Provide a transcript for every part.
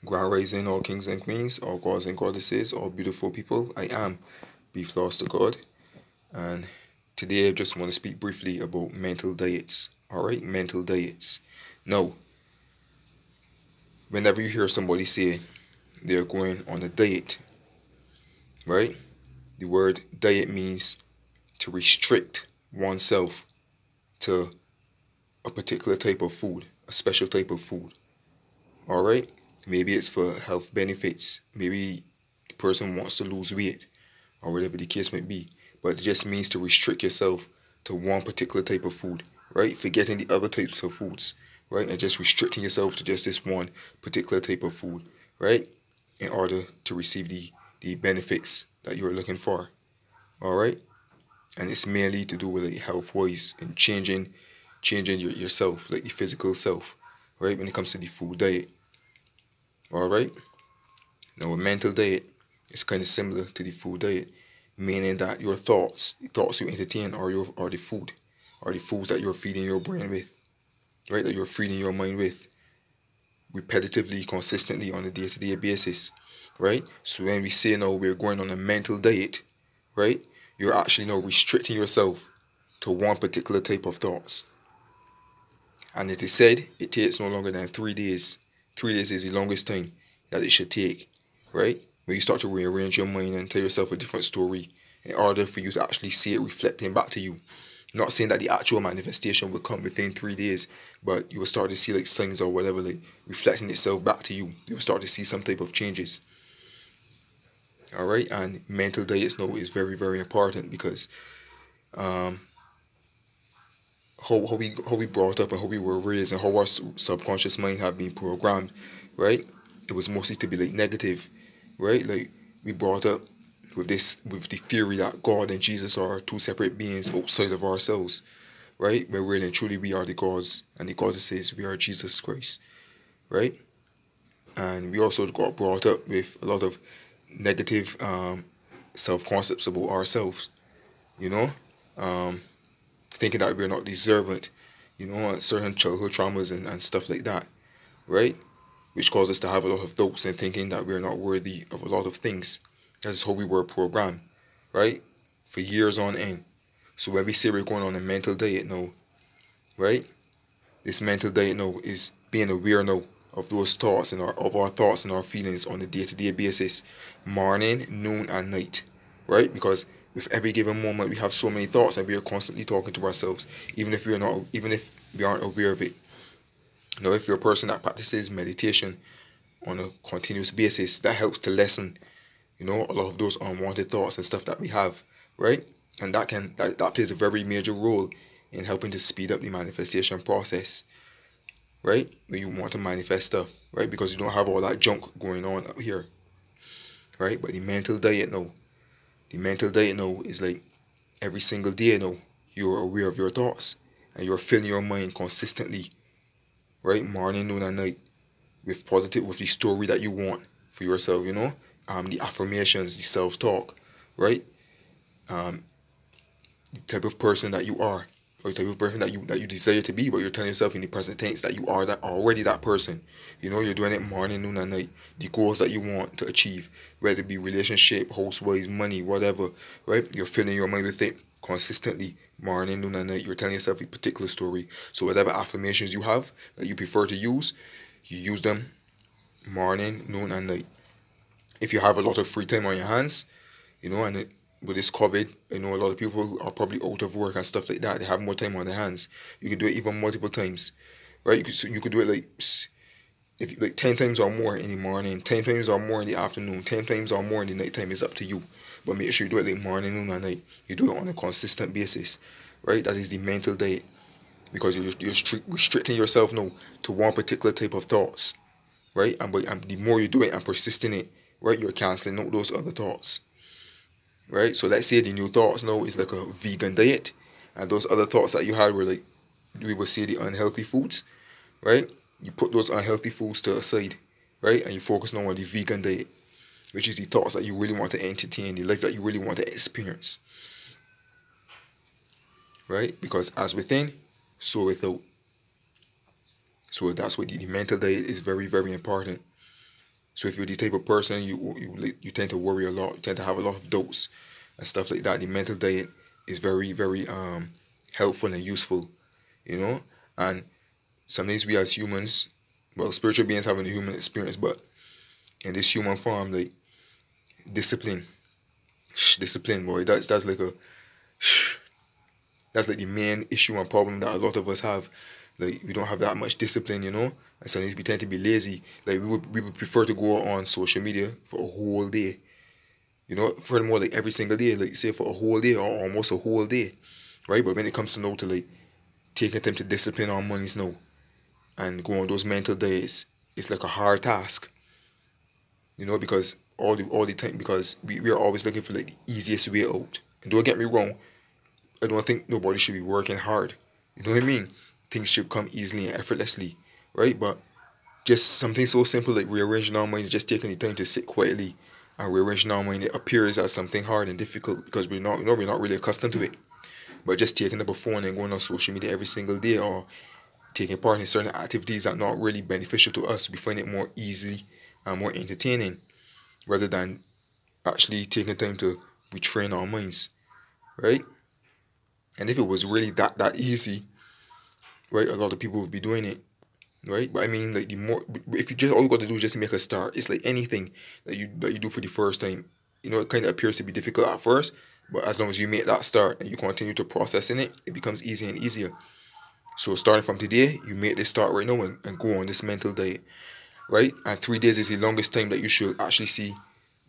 Grand Rising, all kings and queens, all gods and goddesses, all beautiful people. I am Beef Lost to God, and today I just want to speak briefly about mental diets. Alright, mental diets. Now, whenever you hear somebody say they're going on a diet, right? The word diet means to restrict oneself to a particular type of food, a special type of food. Alright? Maybe it's for health benefits. Maybe the person wants to lose weight or whatever the case might be. But it just means to restrict yourself to one particular type of food, right? Forgetting the other types of foods, right? And just restricting yourself to just this one particular type of food, right? In order to receive the benefits that you're looking for, all right? And it's mainly to do with like health-wise and changing yourself, like the physical self, right? When it comes to the food diet, all right? Now, a mental diet is kind of similar to the food diet, meaning that your thoughts, the thoughts you entertain, are the food, are the foods that you're feeding your brain with, right? That you're feeding your mind with, repetitively, consistently on a day-to-day basis, right? So when we say now we're going on a mental diet, right? You're actually now restricting yourself to one particular type of thoughts. And it is said it takes no longer than 3 days. 3 days is the longest time that it should take, right? When you start to rearrange your mind and tell yourself a different story in order for you to actually see it reflecting back to you. Not saying that the actual manifestation will come within 3 days, but you will start to see like signs or whatever like reflecting itself back to you. You will start to see some type of changes. Alright, and mental diets now is very, very important because how we brought up and how we were raised and how our subconscious mind had been programmed, right? It was mostly to be like negative, right? Like we brought up with the theory that God and Jesus are two separate beings outside of ourselves, right? Where really and truly we are the gods and the goddesses, we are Jesus Christ, right? And we also got brought up with a lot of negative self-concepts about ourselves, you know? Thinking that we're not deserving, certain childhood traumas and stuff like that, right? Which causes us to have a lot of doubts and thinking that we're not worthy of a lot of things. That's how we were programmed, right? For years on end. So when we say we're going on a mental diet now, right? This mental diet now is being aware now of those thoughts and our thoughts and our feelings on a day-to-day basis, morning, noon, and night, right? Because with every given moment we have so many thoughts and we are constantly talking to ourselves, even if we aren't aware of it. Now, if you're a person that practices meditation on a continuous basis, that helps to lessen, a lot of those unwanted thoughts and stuff that we have, right? And that plays a very major role in helping to speed up the manifestation process, right? When you want to manifest stuff, right? Because you don't have all that junk going on up here, right? But the mental diet now is like every single day now, you're aware of your thoughts and you're filling your mind consistently, right? Morning, noon, and night with the story that you want for yourself, the affirmations, the self-talk, right? The type of person that you are, or the type of person that you desire to be, but you're telling yourself in the present tense that you are that already that person. You're doing it morning, noon, and night. The goals that you want to achieve, whether it be relationship, housewives, money, whatever, right? You're filling your mind with it consistently, morning, noon, and night. You're telling yourself a particular story. So whatever affirmations you have that you prefer to use, you use them morning, noon, and night. If you have a lot of free time on your hands, with this COVID, a lot of people are probably out of work and stuff like that. They have more time on their hands. You could do it even multiple times, right? You could do it like if like 10 times or more in the morning, 10 times or more in the afternoon, 10 times or more in the nighttime. Is up to you, but make sure you do it like morning, noon, and night. You do it on a consistent basis, right? That is the mental diet because you're restricting yourself now to one particular type of thoughts, right? And the more you do it and persist in it, right, you're canceling out those other thoughts, right? So let's say the new thoughts now is like a vegan diet, and those other thoughts that you had were like, we would say, the unhealthy foods, right? You put those unhealthy foods to aside, right? And you focus now on the vegan diet, which is the thoughts that you really want to entertain, the life that you really want to experience, right? Because as within, so without. So that's what the mental diet is very, very important, So if you're the type of person you tend to worry a lot, you tend to have a lot of doubts and stuff like that, the mental diet is very, very helpful and useful, you know. And sometimes we as humans, well, spiritual beings having a human experience, but in this human form, like discipline, discipline, boy, that's like a that's like the main issue and problem that a lot of us have. Like we don't have that much discipline, you know, and sometimes we tend to be lazy. Like we would prefer to go on social media for a whole day, you know. Furthermore, like every single day, like say for a whole day or almost a whole day, right? But when it comes to now to like taking time to discipline our minds now and go on those mental days, it's like a hard task, you know, because all the time, because we are always looking for like the easiest way out. And don't get me wrong, I don't think nobody should be working hard. You know what I mean? Things should come easily and effortlessly, right? But just something so simple like rearranging our minds, just taking the time to sit quietly and rearranging our mind, it appears as something hard and difficult because we're not, you know, we're not really accustomed to it. But just taking up a phone and going on social media every single day, or taking part in certain activities that are not really beneficial to us, we find it more easy and more entertaining rather than actually taking time to retrain our minds, right? And if it was really that easy, right, a lot of people would be doing it, right? But I mean, like the more, if you just all you got to do is just make a start. It's like anything that you do for the first time. You know, it kind of appears to be difficult at first, but as long as you make that start and you continue to process in it, it becomes easier and easier. So starting from today, you make this start right now and go on this mental diet, right? And 3 days is the longest time that you should actually see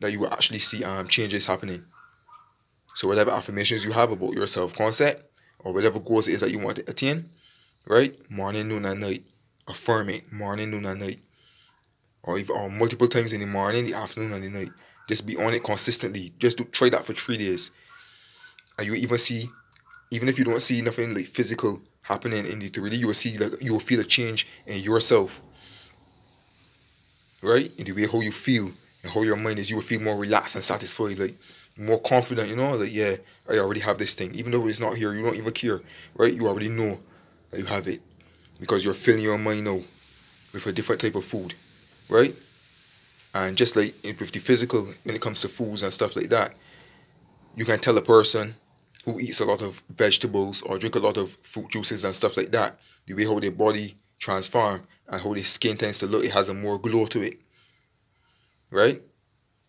that you will actually see changes happening. So whatever affirmations you have about your self concept or whatever goals it is that you want to attain, right? Morning, noon, and night. Affirm it. Morning, noon, and night. Or multiple times in the morning, the afternoon, and the night. Just be on it consistently. Just try that for 3 days. And you even see, even if you don't see nothing like physical happening in the 3D, you will see, like, you will feel a change in yourself. Right? In the way how you feel and how your mind is, you will feel more relaxed and satisfied, like more confident, you know, like yeah, I already have this thing. Even though it's not here, you don't even care, right? You already know that you have it because you're filling your mind now with a different type of food, right? And just like with the physical, when it comes to foods and stuff like that, you can tell a person who eats a lot of vegetables or drink a lot of fruit juices and stuff like that, the way how their body transform and how their skin tends to look, it has a more glow to it, right?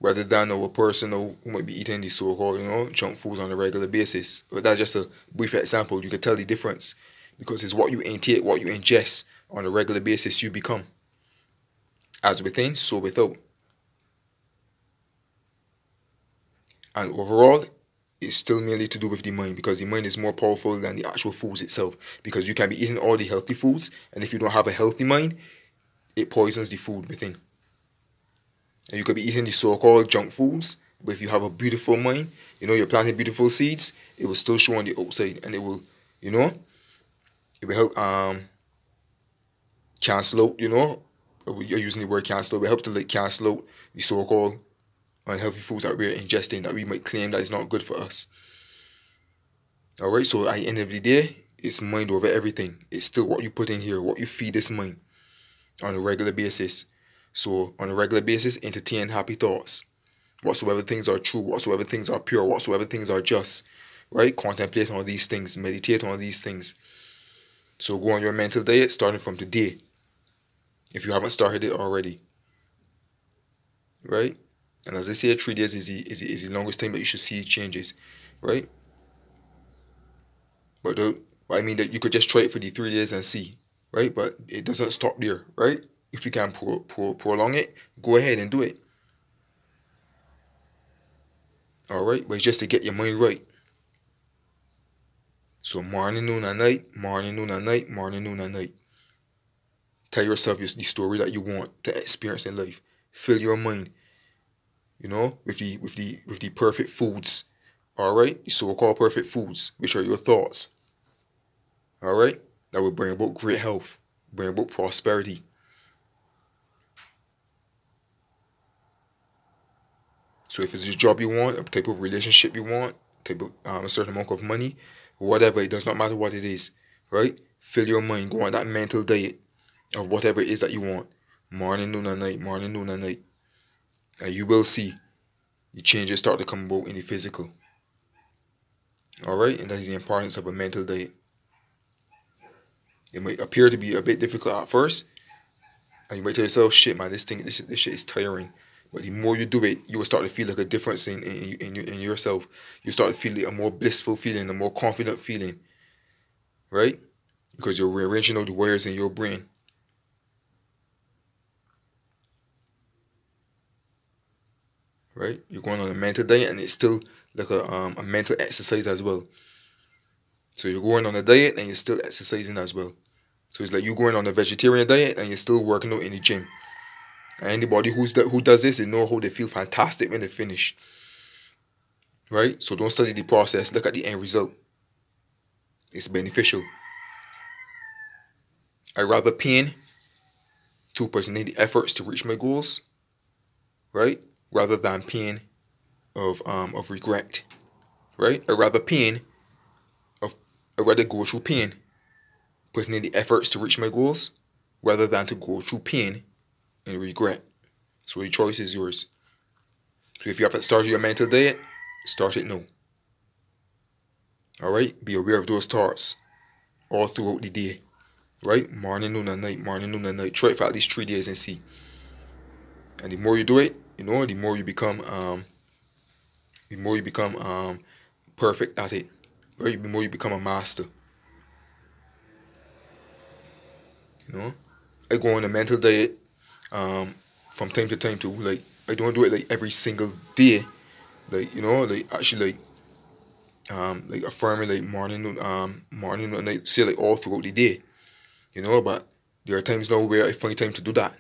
Rather than a person who might be eating these so-called, you know, junk foods on a regular basis. But that's just a brief example. You can tell the difference because it's what you intake, what you ingest on a regular basis, you become. As within, so without. And overall, it's still mainly to do with the mind because the mind is more powerful than the actual foods itself. Because you can be eating all the healthy foods, and if you don't have a healthy mind, it poisons the food within. And you could be eating the so-called junk foods, but if you have a beautiful mind, you know, you're planting beautiful seeds, it will still show on the outside, and it will, you know, it will help cancel out, you know, you're using the word cancel out, it will help to like cancel out the so-called unhealthy foods that we're ingesting that we might claim that is not good for us. Alright, so at the end of the day, it's mind over everything. It's still what you put in here, what you feed this mind on a regular basis. So on a regular basis, entertain happy thoughts. Whatsoever things are true, whatsoever things are pure, whatsoever things are just. Right? Contemplate on these things, meditate on these things. So go on your mental diet starting from today. If you haven't started it already. Right? And as I say, 3 days is the longest time that you should see changes. Right? But I mean that you could just try it for the 3 days and see. Right? But it doesn't stop there. Right? If you can prolong it, go ahead and do it. Alright? But it's just to get your mind right. So morning, noon, and night, morning, noon, and night, morning, noon, and night. Tell yourself the story that you want to experience in life. Fill your mind, you know, with the perfect foods. Alright? The so-called perfect foods, which are your thoughts. Alright? That will bring about great health, bring about prosperity. So if it's a job you want, a type of relationship you want, type of a certain amount of money, whatever, it does not matter what it is, right? Fill your mind, go on that mental diet of whatever it is that you want. Morning, noon, and night, morning, noon, and night. And you will see the changes start to come about in the physical. Alright, and that is the importance of a mental diet. It might appear to be a bit difficult at first, and you might tell yourself, shit man, this shit is tiring. But the more you do it, you will start to feel like a difference in yourself. You start to feel like a more blissful feeling, a more confident feeling. Right? Because you're rearranging all the wires in your brain. Right? You're going on a mental diet, and it's still like a mental exercise as well. So you're going on a diet and you're still exercising as well. So it's like you going on a vegetarian diet and you're still working out in the gym. And anybody who does this, they know how they feel fantastic when they finish. Right? So don't study the process, look at the end result. It's beneficial. I rather pain to put in the efforts to reach my goals, right? Rather than pain of regret. Right? I rather go through pain putting in the efforts to reach my goals rather than to go through pain and regret. So the choice is yours. So if you haven't started your mental diet, start it now. Alright? Be aware of those thoughts all throughout the day. Right? Morning, noon, and night. Morning, noon, and night. Try it for at least 3 days and see. And the more you do it, the more you become perfect at it. Right? The more you become a master. I go on a mental diet from time to time too. Like I don't do it like every single day. Like actually like affirming like morning and night, say like all throughout the day. But there are times now where I find time to do that.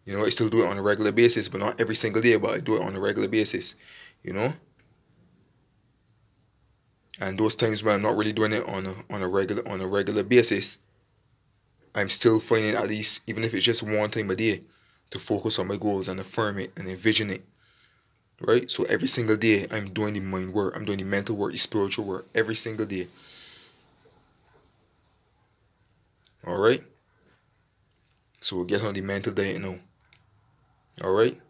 I still do it on a regular basis, but not every single day, but I do it on a regular basis. And those times when I'm not really doing it on a regular basis, I'm still finding at least, even if it's just one time a day, to focus on my goals and affirm it and envision it. Right? So every single day I'm doing the mind work, I'm doing the mental work, the spiritual work, every single day. Alright? So we'll get on the mental diet now. Alright?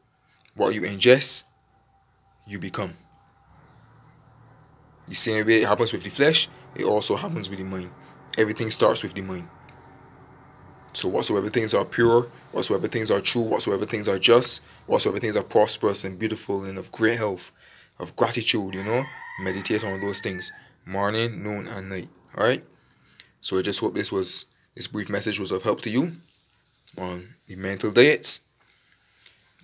What you ingest, you become. The same way it happens with the flesh, it also happens with the mind. Everything starts with the mind. So whatsoever things are pure, whatsoever things are true, whatsoever things are just, whatsoever things are prosperous and beautiful and of great health, of gratitude, meditate on those things. Morning, noon, and night. Alright? So I just hope this brief message was of help to you on the mental diets.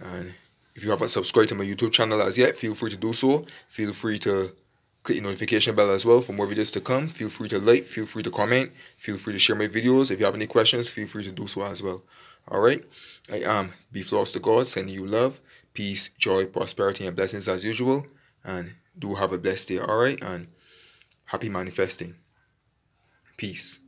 And if you haven't subscribed to my YouTube channel as yet, feel free to do so. Feel free to click the notification bell as well for more videos to come. Feel free to like, feel free to comment, feel free to share my videos. If you have any questions, feel free to do so as well. Alright? I am Beef Lost to God, sending you love, peace, joy, prosperity, and blessings as usual. And do have a blessed day, alright? And happy manifesting. Peace.